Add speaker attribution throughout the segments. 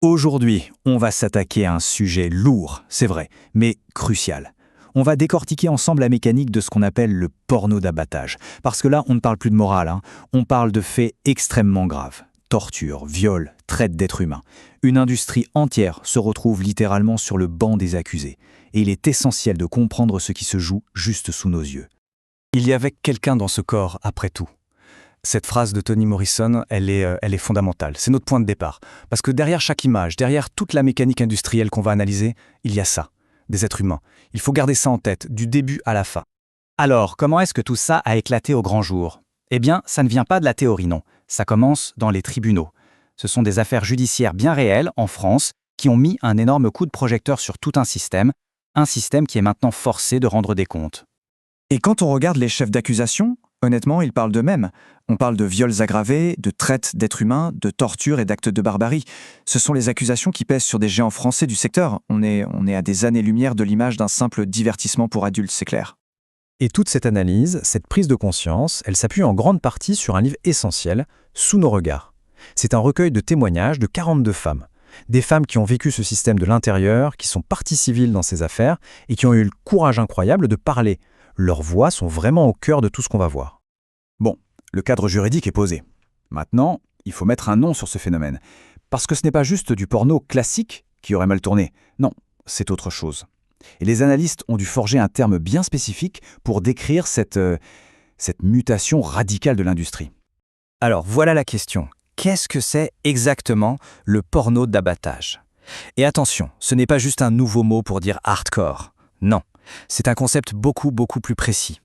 Speaker 1: Aujourd'hui, on va s'attaquer à un sujet lourd, c'est vrai, mais crucial. On va décortiquer ensemble la mécanique de ce qu'on appelle le porno d'abattage. Parce que là, on ne parle plus de morale, on parle de faits extrêmement graves. Torture, viol, traite d'êtres humains. Une industrie entière se retrouve littéralement sur le banc des accusés. Et il est essentiel de comprendre ce qui se joue juste sous nos yeux.
Speaker 2: Il y avait quelqu'un dans ce corps, après tout. Cette phrase de Toni Morrison, elle est fondamentale. C'est notre point de départ. Parce que derrière chaque image, derrière toute la mécanique industrielle qu'on va analyser, il y a ça, des êtres humains. Il faut garder ça en tête, du début à la fin.
Speaker 3: Alors, comment est-ce que tout ça a éclaté au grand jour? Eh bien, ça ne vient pas de la théorie, non. Ça commence dans les tribunaux. Ce sont des affaires judiciaires bien réelles, en France, qui ont mis un énorme coup de projecteur sur tout un système qui est maintenant forcé de rendre des comptes.
Speaker 4: Et quand on regarde les chefs d'accusation, honnêtement, ils parlent d'eux-mêmes. On parle de viols aggravés, de traite d'êtres humains, de torture et d'actes de barbarie. Ce sont les accusations qui pèsent sur des géants français du secteur. On est à des années-lumière de l'image d'un simple divertissement pour adultes, c'est clair.
Speaker 2: Et toute cette analyse, cette prise de conscience, elle s'appuie en grande partie sur un livre essentiel, Sous nos regards. C'est un recueil de témoignages de 42 femmes. Des femmes qui ont vécu ce système de l'intérieur, qui sont parties civiles dans ces affaires et qui ont eu le courage incroyable de parler. Leurs voix sont vraiment au cœur de tout ce qu'on va voir.
Speaker 1: Bon, le cadre juridique est posé. Maintenant, il faut mettre un nom sur ce phénomène. Parce que ce n'est pas juste du porno classique qui aurait mal tourné. Non, c'est autre chose. Et les analystes ont dû forger un terme bien spécifique pour décrire cette mutation radicale de l'industrie.
Speaker 3: Alors, voilà la question. Qu'est-ce que c'est exactement le porno d'abattage? Et attention, ce n'est pas juste un nouveau mot pour dire hardcore. Non, c'est un concept beaucoup plus précis.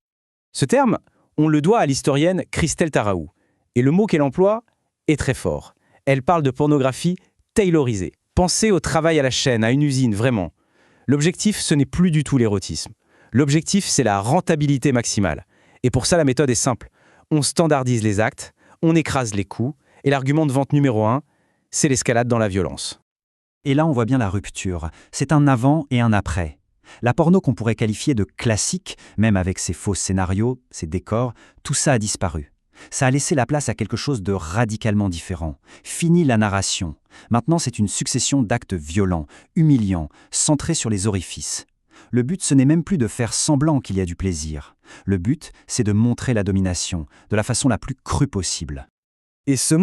Speaker 5: Ce terme, on le doit à l'historienne Christelle Taraou. Et le mot qu'elle emploie est très fort. Elle parle de pornographie taylorisée. Pensez au travail à la chaîne, à une usine, vraiment. L'objectif, ce n'est plus du tout l'érotisme. L'objectif, c'est la rentabilité maximale. Et pour ça, la méthode est simple. On standardise les actes, on écrase les coûts, et l'argument de vente numéro 1, c'est l'escalade dans la violence.
Speaker 3: Et là, on voit bien la rupture. C'est un avant et un après. La porno qu'on pourrait qualifier de classique, même avec ses faux scénarios, ses décors, tout ça a disparu. Ça a laissé la place à quelque chose de radicalement différent. Fini la narration. Maintenant, c'est une succession d'actes violents, humiliants, centrés sur les orifices. Le but, ce n'est même plus de faire semblant qu'il y a du plaisir. Le but, c'est de montrer la domination, de la façon la plus crue possible.
Speaker 2: Et ce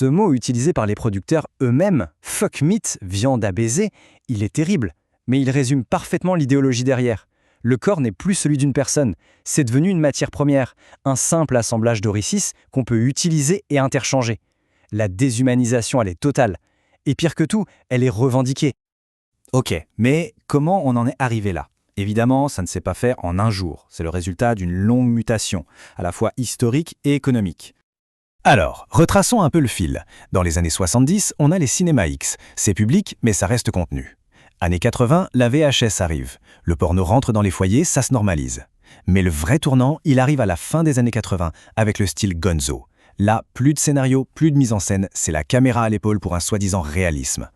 Speaker 2: mot utilisé par les producteurs eux-mêmes, fuck meat, viande à baiser, il est terrible, mais il résume parfaitement l'idéologie derrière. Le corps n'est plus celui d'une personne, c'est devenu une matière première, un simple assemblage d'orifices qu'on peut utiliser et interchanger. La déshumanisation, elle est totale. Et pire que tout, elle est revendiquée.
Speaker 3: Ok, mais comment on en est arrivé là? Évidemment, ça ne s'est pas fait en un jour. C'est le résultat d'une longue mutation, à la fois historique et économique.
Speaker 2: Alors, retraçons un peu le fil. Dans les années 70, on a les cinémas X. C'est public, mais ça reste contenu. Années 80, la VHS arrive. Le porno rentre dans les foyers, ça se normalise. Mais le vrai tournant, il arrive à la fin des années 80, avec le style gonzo. Là, plus de scénario, plus de mise en scène, c'est la caméra à l'épaule pour un soi-disant réalisme.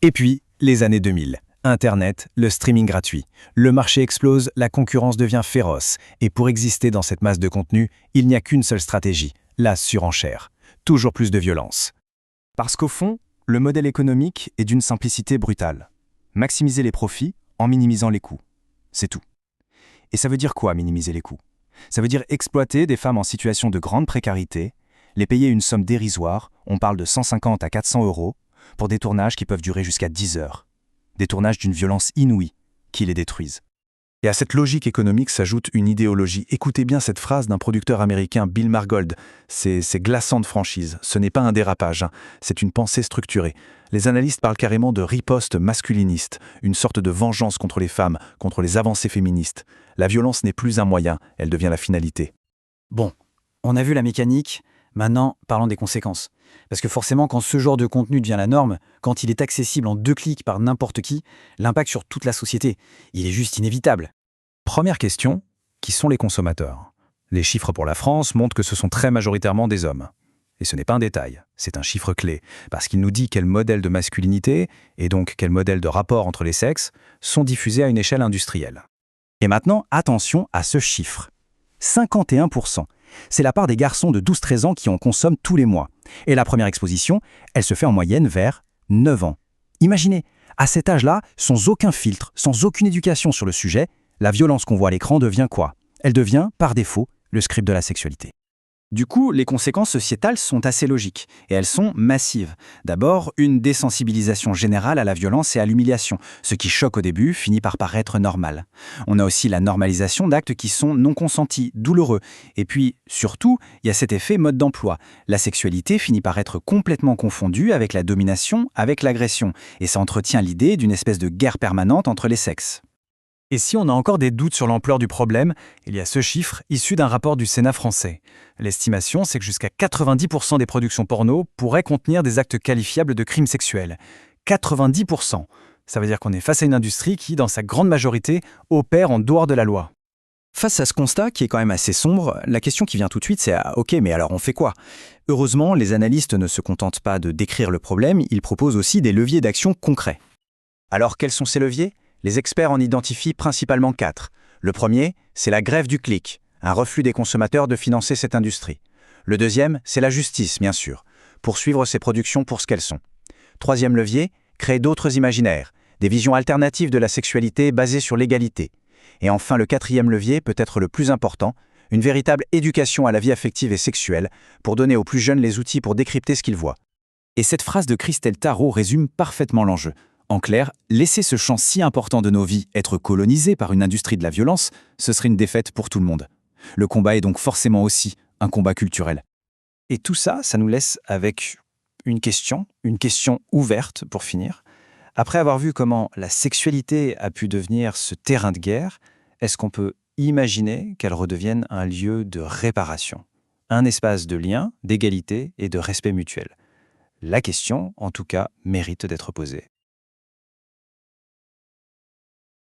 Speaker 2: Et puis, les années 2000. Internet, le streaming gratuit. Le marché explose, la concurrence devient féroce. Et pour exister dans cette masse de contenu, il n'y a qu'une seule stratégie. La surenchère. Toujours plus de violence.
Speaker 4: Parce qu'au fond, le modèle économique est d'une simplicité brutale. Maximiser les profits en minimisant les coûts. C'est tout. Et ça veut dire quoi, minimiser les coûts? Ça veut dire exploiter des femmes en situation de grande précarité, les payer une somme dérisoire, on parle de 150 à 400 €, pour des tournages qui peuvent durer jusqu'à 10 heures. Des tournages d'une violence inouïe qui les détruisent. Et à cette logique économique s'ajoute une idéologie. Écoutez bien cette phrase d'un producteur américain, Bill Margold. C'est glaçant de franchise. Ce n'est pas un dérapage, c'est une pensée structurée. Les analystes parlent carrément de riposte masculiniste, une sorte de vengeance contre les femmes, contre les avancées féministes. La violence n'est plus un moyen, elle devient la finalité.
Speaker 3: Bon, on a vu la mécanique, maintenant parlons des conséquences. Parce que forcément, quand ce genre de contenu devient la norme, quand il est accessible en 2 clics par n'importe qui, l'impact sur toute la société, il est juste inévitable.
Speaker 2: Première question, qui sont les consommateurs? Les chiffres pour la France montrent que ce sont très majoritairement des hommes. Et ce n'est pas un détail, c'est un chiffre clé, parce qu'il nous dit quel modèle de masculinité, et donc quel modèle de rapport entre les sexes, sont diffusés à une échelle industrielle.
Speaker 3: Et maintenant, attention à ce chiffre. 51%. C'est la part des garçons de 12-13 ans qui en consomment tous les mois. Et la première exposition, elle se fait en moyenne vers 9 ans. Imaginez, à cet âge-là, sans aucun filtre, sans aucune éducation sur le sujet, la violence qu'on voit à l'écran devient quoi? Elle devient, par défaut, le script de la sexualité. Du coup, les conséquences sociétales sont assez logiques, et elles sont massives. D'abord, une désensibilisation générale à la violence et à l'humiliation. Ce qui choque au début finit par paraître normal. On a aussi la normalisation d'actes qui sont non consentis, douloureux. Et puis, surtout, il y a cet effet mode d'emploi. La sexualité finit par être complètement confondue avec la domination, avec l'agression. Et ça entretient l'idée d'une espèce de guerre permanente entre les sexes.
Speaker 2: Et si on a encore des doutes sur l'ampleur du problème, il y a ce chiffre issu d'un rapport du Sénat français. L'estimation, c'est que jusqu'à 90% des productions porno pourraient contenir des actes qualifiables de crimes sexuels. 90%. Ça veut dire qu'on est face à une industrie qui, dans sa grande majorité, opère en dehors de la loi.
Speaker 3: Face à ce constat, qui est quand même assez sombre, la question qui vient tout de suite, c'est « Ok, mais alors on fait quoi ?» Heureusement, les analystes ne se contentent pas de décrire le problème, ils proposent aussi des leviers d'action concrets. Alors quels sont ces leviers ? Les experts en identifient principalement 4. Le premier, c'est la grève du clic, un refus des consommateurs de financer cette industrie. Le deuxième, c'est la justice, bien sûr, poursuivre ces productions pour ce qu'elles sont. Troisième levier, créer d'autres imaginaires, des visions alternatives de la sexualité basées sur l'égalité. Et enfin, le quatrième levier, peut-être le plus important, une véritable éducation à la vie affective et sexuelle pour donner aux plus jeunes les outils pour décrypter ce qu'ils voient.
Speaker 1: Et cette phrase de Christelle Tarot résume parfaitement l'enjeu. En clair, laisser ce champ si important de nos vies être colonisé par une industrie de la violence, ce serait une défaite pour tout le monde. Le combat est donc forcément aussi un combat culturel.
Speaker 3: Et tout ça, ça nous laisse avec une question ouverte pour finir. Après avoir vu comment la sexualité a pu devenir ce terrain de guerre, est-ce qu'on peut imaginer qu'elle redevienne un lieu de réparation, un espace de lien, d'égalité et de respect mutuel? La question, en tout cas, mérite d'être posée.